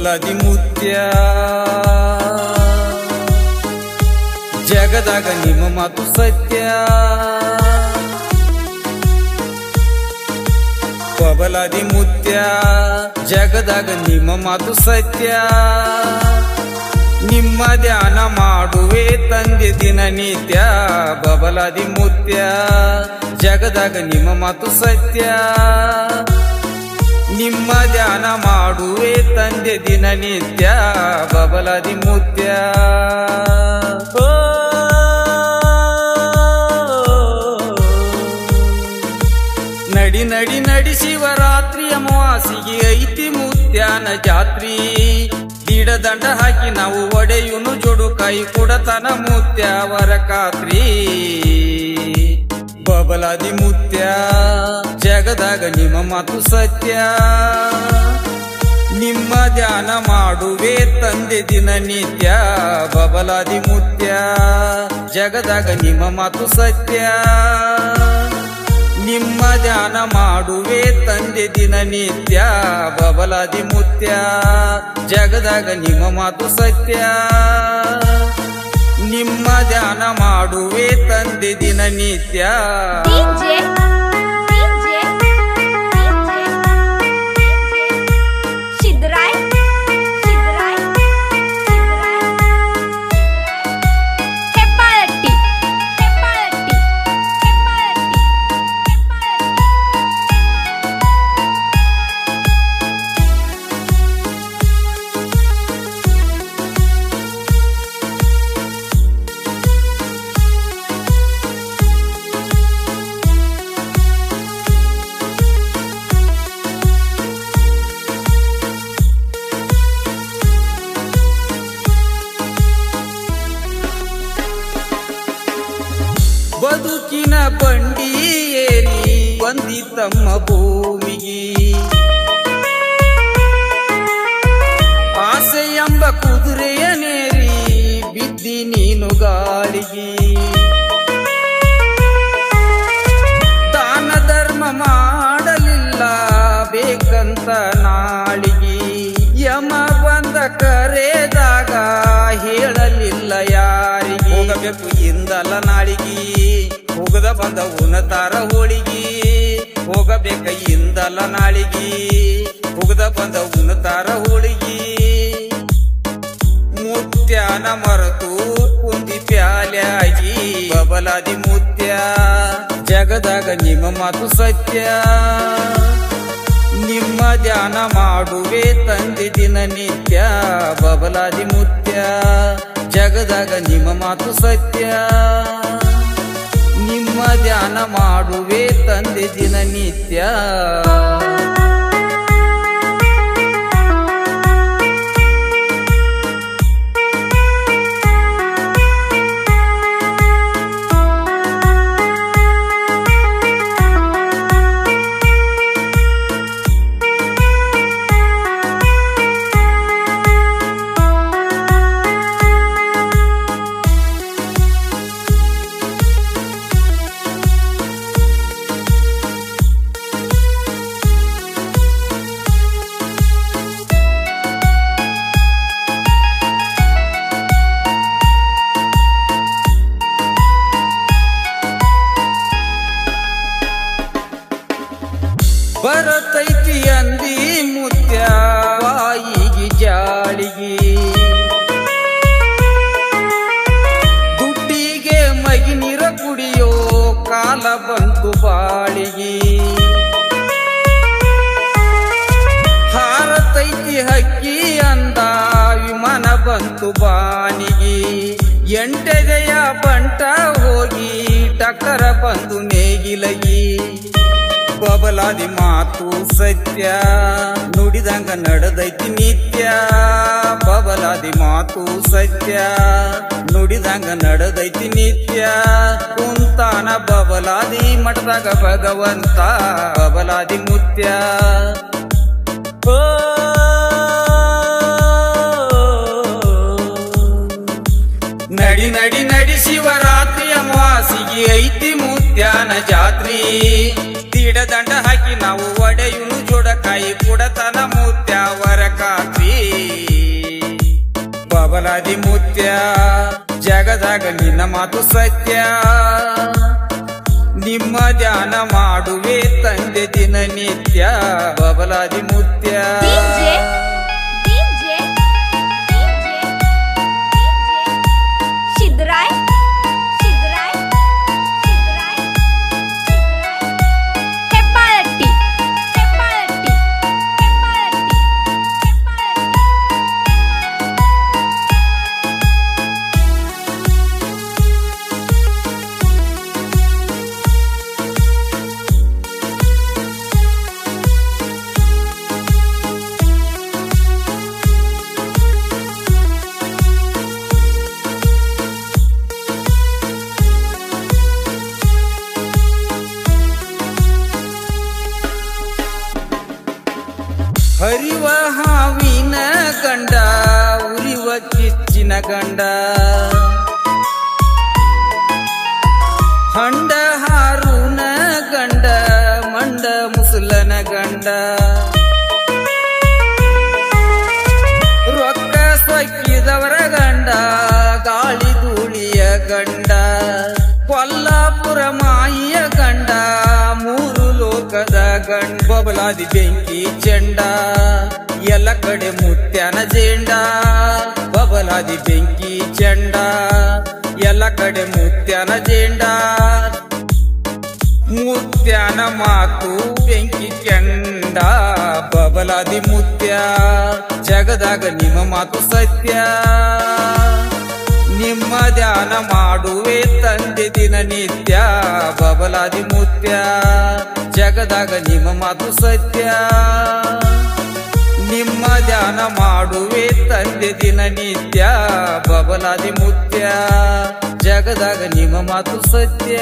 ಬಬಲಾದಿ ಮುತ್ಯ ಜಗದಾಗ ನಿಮ್ಮ ಮಾತು ಸತ್ಯ. ಬಬಲಾದಿ ಮುತ್ಯ ಜಗದಾಗ ನಿಮ್ಮ ಮಾತು ಸತ್ಯ. ನಿಮ್ಮ ಧ್ಯಾನ ಮಾಡುವೆ ತಂದೆ ದಿನನಿತ್ಯ. ಬಬಲಾದಿ ಮುತ್ಯ ಜಗದಾಗ ನಿಮ್ಮ ಮಾತು ಸತ್ಯ. ನಿಮ್ಮ ಧ್ಯಾನ ಮಾಡುವೆ ತಂದೆ ದಿನನಿತ್ಯ. ಬಬಲಾದಿ ಮುತ್ಯ ನಡಿ ನಡಿ ನಡಿ ಶಿವರಾತ್ರಿ ಅಮಾವಾಸಿಗೆ ಐತಿ ಮುತ್ಯಾನ ಜಾತ್ರಿ. ದಂಡ ಹಾಕಿ ನಾವು ಒಡೆಯುನು ಜೋಡು ಕೈ ಕೊಡತನ ಮುತ್ಯ ವರಕಾತ್ರಿ. ಬಬಲಾದಿ ಮುತ್ಯ ಜಗದಾಗ ನಿಮ್ಮ ಮಾತು ಸತ್ಯ. ನಿಮ್ಮ ಧ್ಯಾನ ಮಾಡುವೆ ತಂದೆ ದಿನನಿತ್ಯ. ಬಬಲಾದಿ ಮುತ್ಯ ಜಗದಾಗ ನಿಮ್ಮ ಮಾತು ಸತ್ಯ. ನಿಮ್ಮ ಧ್ಯಾನ ಮಾಡುವೆ ತಂದೆ ದಿನನಿತ್ಯ. ಬಬಲಾದಿ ಮುತ್ಯ ಜಗದಾಗ ನಿಮ್ಮ ಮಾತು ಸತ್ಯ. ನಿಮ್ಮ ಧ್ಯಾನ ಮಾಡುವೆ ತಂದೆ ದಿನನಿತ್ಯ. ಬದುಕಿನ ಬಂಡಿ ಏರಿ ಬಂದಿತಮ್ಮ ಭೂಮಿಗೆ. ಆಸೆ ಎಂಬ ಕುದುರೆಯ ನೇರಿ ಬಿದ್ದಿ ನೀನು ಗಾಳಿಗೆ. ದಾನ ಧರ್ಮ ಮಾಡಲಿಲ್ಲ ಬೇಕಂತ ನಾಳಿಗೆ. ಯಮ ಬಂದ ಕರೆದಾಗ ಹೇಳಲಿಲ್ಲ ಯಾರಿಗೆ. ಹೋಗಬೇಕು ಇಂದಲ್ಲ ನಾಳಿಗೆ ಹೋಗದ ಬಂದ ಉಣತಾರ ಹೋಳಿಗೆ. ಹೋಗಬೇಕ ಇಂದಲ್ಲ ನಾಳಿಗೆ ಹೋಗದ ಬಂದ ಉಣತಾರ ಹೋಳಿಗೆ. ಮುತ್ಯಾನ ಮರೆತು ಕುಂದಿ ಪ್ಯಾಲ್ಯಾಗಿ. ಬಬಲಾದಿ ಮುತ್ಯ ಜಗದಾಗ ನಿಮ್ಮ ಮಾತು ಸತ್ಯ. ನಿಮ್ಮ ಧ್ಯಾನ ಮಾಡುವೆ ತಂದೆ ದಿನನಿತ್ಯ. ಬಬಲಾದಿ ಮುತ್ಯ ಜಗದಾಗ ನಿಮ್ಮ ಮಾತು ಸತ್ಯ. ನಿಮ್ಮ ಧ್ಯಾನ ಮಾಡುವೆ ತಂದೆ ದಿನನಿತ್ಯ. ಬರತೈತಿ ಅಂದಿ ಮುತ್ಯ ಬಾಯಿಗೆ ಜಾಳಿಗೆ. ದುಡ್ಡಿಗೆ ಮಗಿ ನೀರ ಕುಡಿಯೋ ಕಾಲ ಬಂತು ಬಾಳಿಗೆ. ಹಾರತೈತಿ ಹಕ್ಕಿ ಅಂದ ವಿಮಾನ ಬಂತು ಬಾನಿಗೆ. ಎಂಟೆದೆಯ ಬಂಟ ಹೋಗಿ ಟಕ್ಕರ ಬಂದು ನೇಗಿಲಗಿ. ಬಬಲಾದಿ ಮಾತು ಸತ್ಯ ನುಡಿದಂಗ ನಡೆದೈತಿ ನಿತ್ಯ. ಬಬಲಾದಿ ಮಾತು ಸತ್ಯ ನುಡಿದಂಗ ನಡೆದೈತಿ ನಿತ್ಯ. ಕುಂತಾನ ಬಬಲಾದಿ ಮಠದಾಗ ಭಗವಂತ. ಬಬಲಾದಿ ಮುತ್ಯ ನಡಿ ನಡಿ ನಡಿ ಶಿವರಾತ್ರಿ ಅಮಾವಾಸಿಗೆ ಐತಿ ಮುತ್ಯಾನ ಜಾತ್ರಿ. ದಂಡ ಹಾಕಿ ನಾವು ಒಡೆಯುನು ಜೋಡ ಕಾಯಿ ಕೊಡತನ ಮುತ್ಯ ವರಕಾತ್ರಿ. ಬಬಲಾದಿ ಮುತ್ಯ ಜಗದಾಗ ನಿನ್ನ ಮಾತು ಸತ್ಯ ನಿಮ್ಮ ಧ್ಯಾನ ಮಾಡುವೆ ತಂದೆ ದಿನನಿತ್ಯ ಬಬಲಾದಿ ಮುತ್ಯ ಹರಿವ ಹಾವಿನ ಗಂಡ ಉರಿವ ಕಿಚ್ಚಿನ ಗಂಡ ಹಂಡ ಹಾರುನ ಗಂಡ ಮಂಡ ಮುಸುಲನ ಗಂಡ ರೊಕ್ಕ ಸೊಕ್ಕಿದವರ ಗಂಡ ಗಾಳಿ ಧೂಳಿಯ ಗಂಡ ಕೊಲ್ಲಾಪುರ ಮಾಯಿಯ ಗಂಡ ಮೂರು ಲೋಕದ ಗಂಡ ಬಬಲಾದಿ ಬೆಂಕಿ ಚೆಂಡ ಎಲ್ಲ ಕಡೆ ಮುತ್ಯಾನ ಜೇಂಡ ಬಬಲಾದಿ ಬೆಂಕಿ ಚೆಂಡ ಎಲ್ಲ ಕಡೆ ಮುತ್ಯಾನ ಜೇಂಡ ಮುತ್ಯಾನ ಮಾತು ಬೆಂಕಿ ಕೆಂಡ ಬಬಲಾದಿ ಮುತ್ಯ ಜಗದಾಗ ನಿಮ್ಮ ಮಾತು ಸತ್ಯ ನಿಮ್ಮ ಧ್ಯಾನ ಮಾಡುವೆ ತಂದೆ ದಿನನಿತ್ಯ ಬಬಲಾದಿ ಮುತ್ಯ ಜಗದಾಗ ನಿಮ್ಮ ಮಾತು ಸತ್ಯ ನಿಮ್ಮ ಧ್ಯಾನ ಮಾಡುವೆ ತಂದೆ ದಿನನಿತ್ಯ ಬಬಲಾದಿ ಮುತ್ಯ ಜಗದಾಗ ನಿಮ್ಮ ಮಾತು ಸತ್ಯ